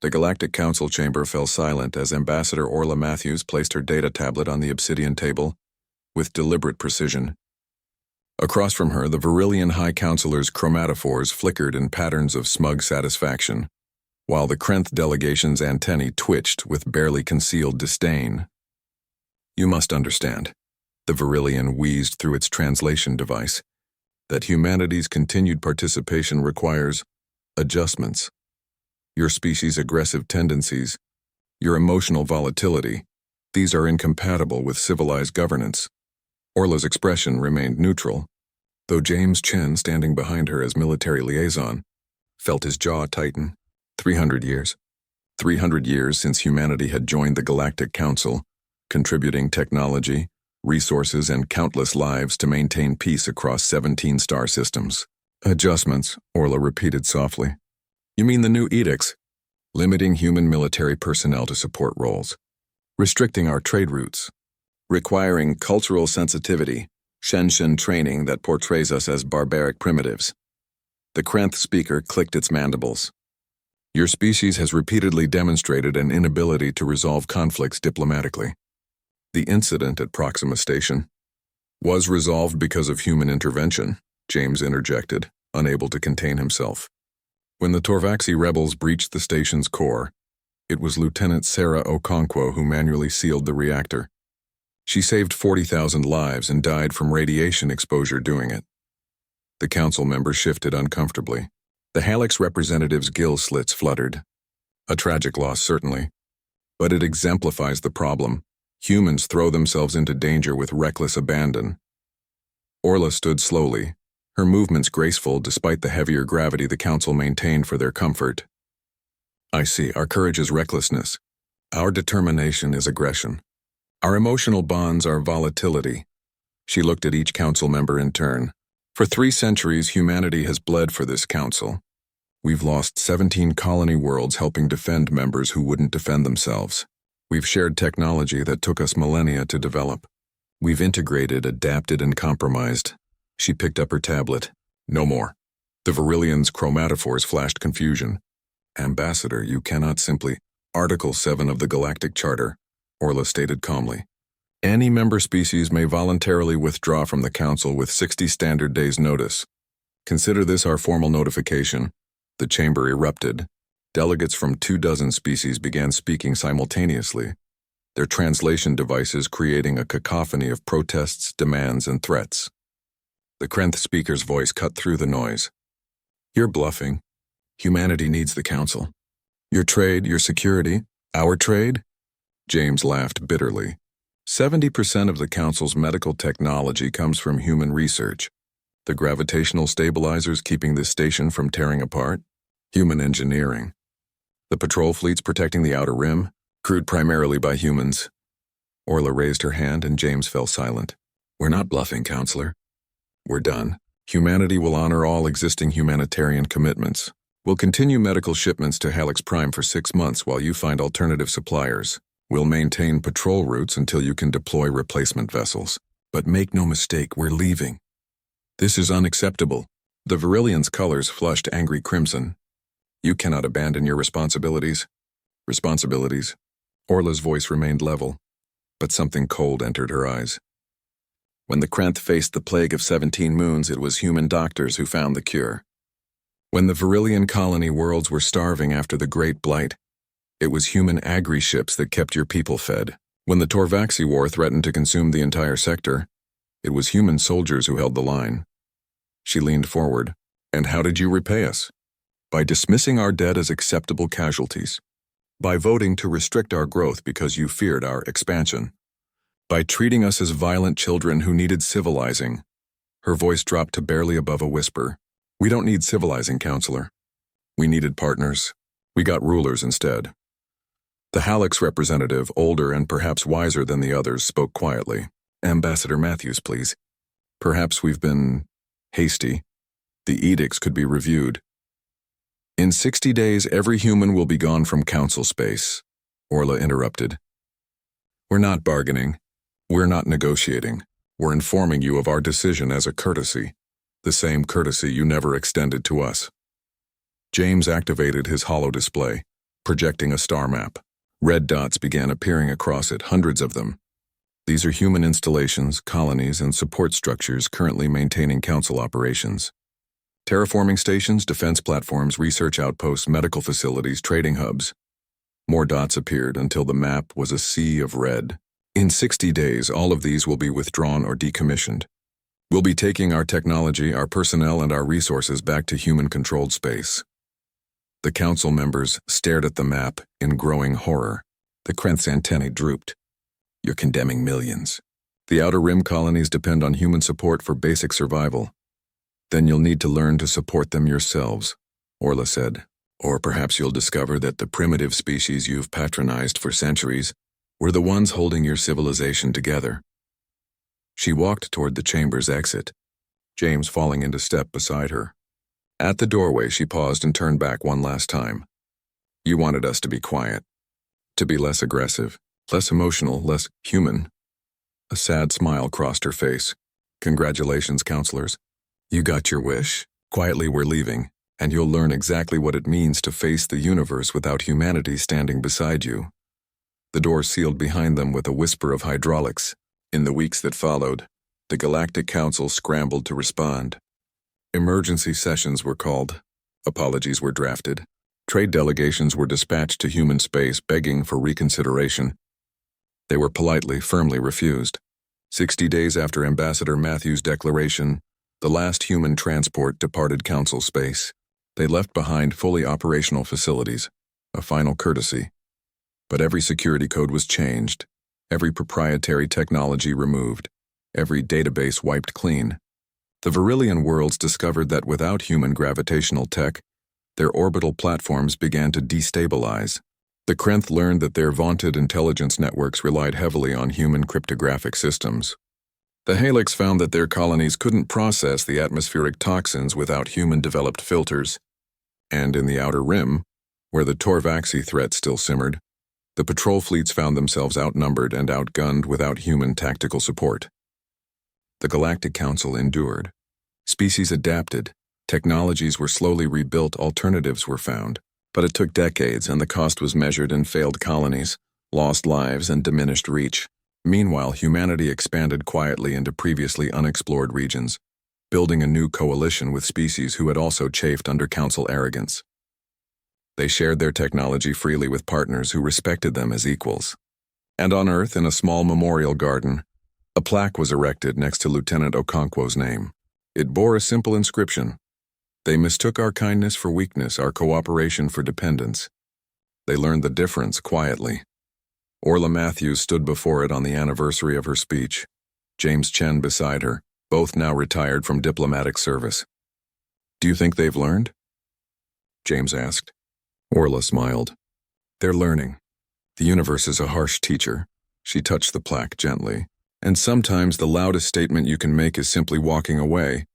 The Galactic Council chamber fell silent as Ambassador Orla Matthews placed her data tablet on the obsidian table, with deliberate precision. Across from her, the Virillian High Councilor's chromatophores flickered in patterns of smug satisfaction, while the Krenth delegation's antennae twitched with barely concealed disdain. "You must understand," the Virillian wheezed through its translation device, "that humanity's continued participation requires adjustments. Your species' aggressive tendencies, your emotional volatility, these are incompatible with civilized governance." Orla's expression remained neutral, though James Chen, standing behind her as military liaison, felt his jaw tighten. 300 years. 300 years since humanity had joined the Galactic Council, contributing technology, resources, and countless lives to maintain peace across 17 star systems. "Adjustments," Orla repeated softly. "You mean the new edicts? Limiting human military personnel to support roles, restricting our trade routes, requiring cultural sensitivity, Shenshin training that portrays us as barbaric primitives." The Krenth speaker clicked its mandibles. "Your species has repeatedly demonstrated an inability to resolve conflicts diplomatically. The incident at Proxima Station was resolved because of human intervention," James interjected, unable to contain himself. "When the Torvaxi rebels breached the station's core, it was Lieutenant Sarah Okonkwo who manually sealed the reactor. She saved 40,000 lives and died from radiation exposure doing it." The council member shifted uncomfortably. The Halix representative's gill slits fluttered. "A tragic loss, certainly. But it exemplifies the problem. Humans throw themselves into danger with reckless abandon." Orla stood slowly, her movements graceful despite the heavier gravity the council maintained for their comfort. "I see. Our courage is recklessness. Our determination is aggression. Our emotional bonds are volatility." She looked at each council member in turn. "For 3 centuries, humanity has bled for this council. We've lost 17 colony worlds helping defend members who wouldn't defend themselves. We've shared technology that took us millennia to develop. We've integrated, adapted, and compromised." She picked up her tablet. "No more." The Virillian's chromatophores flashed confusion. "Ambassador, you cannot simply—" "Article 7 of the Galactic Charter," Orla stated calmly. "Any member species may voluntarily withdraw from the Council with 60 standard days' notice. Consider this our formal notification." The chamber erupted. Delegates from 24 species began speaking simultaneously, their translation devices creating a cacophony of protests, demands, and threats. The Krenth speaker's voice cut through the noise. "You're bluffing. Humanity needs the Council. Your trade, your security, our trade?" James laughed bitterly. 70% of the Council's medical technology comes from human research. The gravitational stabilizers keeping this station from tearing apart? Human engineering. The patrol fleets protecting the Outer Rim? Crewed primarily by humans. Orla raised her hand and James fell silent. "We're not bluffing, Counselor. We're done. Humanity will honor all existing humanitarian commitments. We'll continue medical shipments to Halix Prime for 6 months while you find alternative suppliers. We'll maintain patrol routes until you can deploy replacement vessels. But make no mistake, we're leaving. This is unacceptable." The Virillian's colors flushed angry crimson. "You cannot abandon your responsibilities." "Responsibilities?" Orla's voice remained level, but something cold entered her eyes. When the Krenth faced the plague of 17 moons, it was human doctors who found the cure. When the Virillian colony worlds were starving after the Great Blight, it was human agri-ships that kept your people fed. When the Torvaxi War threatened to consume the entire sector, it was human soldiers who held the line. She leaned forward. "And how did you repay us?" "By dismissing our dead as acceptable casualties. By voting to restrict our growth because you feared our expansion. By treating us as violent children who needed civilizing." Her voice dropped to barely above a whisper. "We don't need civilizing, Counselor. We needed partners. We got rulers instead." The Halix representative, older and perhaps wiser than the others, spoke quietly. "Ambassador Matthews, please. Perhaps we've been hasty. The edicts could be reviewed." "In 60 days, every human will be gone from council space," Orla interrupted. "We're not bargaining. We're not negotiating. We're informing you of our decision as a courtesy, the same courtesy you never extended to us." James activated his holo display. projecting a star map. Red dots began appearing across it, hundreds of them. These are human installations, colonies, and support structures currently maintaining council operations. Terraforming stations, defense platforms, research outposts, medical facilities, trading hubs. More dots appeared until the map was a sea of red. In 60 days, all of these will be withdrawn or decommissioned. We'll be taking our technology, our personnel, and our resources back to human-controlled space. The council members stared at the map in growing horror. The Krenth's antennae drooped. You're condemning millions. The Outer Rim colonies depend on human support for basic survival. Then you'll need to learn to support them yourselves, Orla said. Or perhaps you'll discover that the primitive species you've patronized for centuries were the ones holding your civilization together. She walked toward the chamber's exit, James falling into step beside her. At the doorway, she paused and turned back one last time. You wanted us to be quiet, to be less aggressive, less emotional, less human. A sad smile crossed her face. Congratulations, counselors. You got your wish. Quietly, we're leaving, and you'll learn exactly what it means to face the universe without humanity standing beside you. The door sealed behind them with a whisper of hydraulics. In the weeks that followed, the Galactic Council scrambled to respond. Emergency sessions were called. Apologies were drafted. Trade delegations were dispatched to human space begging for reconsideration. They were politely, firmly refused. 60 days after Ambassador Matthews' declaration, the last human transport departed Council space. They left behind fully operational facilities, a final courtesy. But every security code was changed, every proprietary technology removed, every database wiped clean. The Virillian worlds discovered that without human gravitational tech, their orbital platforms began to destabilize. The Krenth learned that their vaunted intelligence networks relied heavily on human cryptographic systems. The Helix found that their colonies couldn't process the atmospheric toxins without human-developed filters. And in the Outer Rim, where the Torvaxi threat still simmered, the patrol fleets found themselves outnumbered and outgunned without human tactical support. The Galactic Council endured. Species adapted, technologies were slowly rebuilt, alternatives were found, but it took decades and the cost was measured in failed colonies, lost lives, and diminished reach. Meanwhile, humanity expanded quietly into previously unexplored regions, building a new coalition with species who had also chafed under Council arrogance. They shared their technology freely with partners who respected them as equals. And on Earth, in a small memorial garden, a plaque was erected next to Lieutenant Okonkwo's name. It bore a simple inscription. They mistook our kindness for weakness, our cooperation for dependence. They learned the difference quietly. Orla Matthews stood before it on the anniversary of her speech, James Chen beside her, both now retired from diplomatic service. Do you think they've learned? James asked. Orla smiled. They're learning. The universe is a harsh teacher. She touched the plaque gently. And sometimes the loudest statement you can make is simply walking away.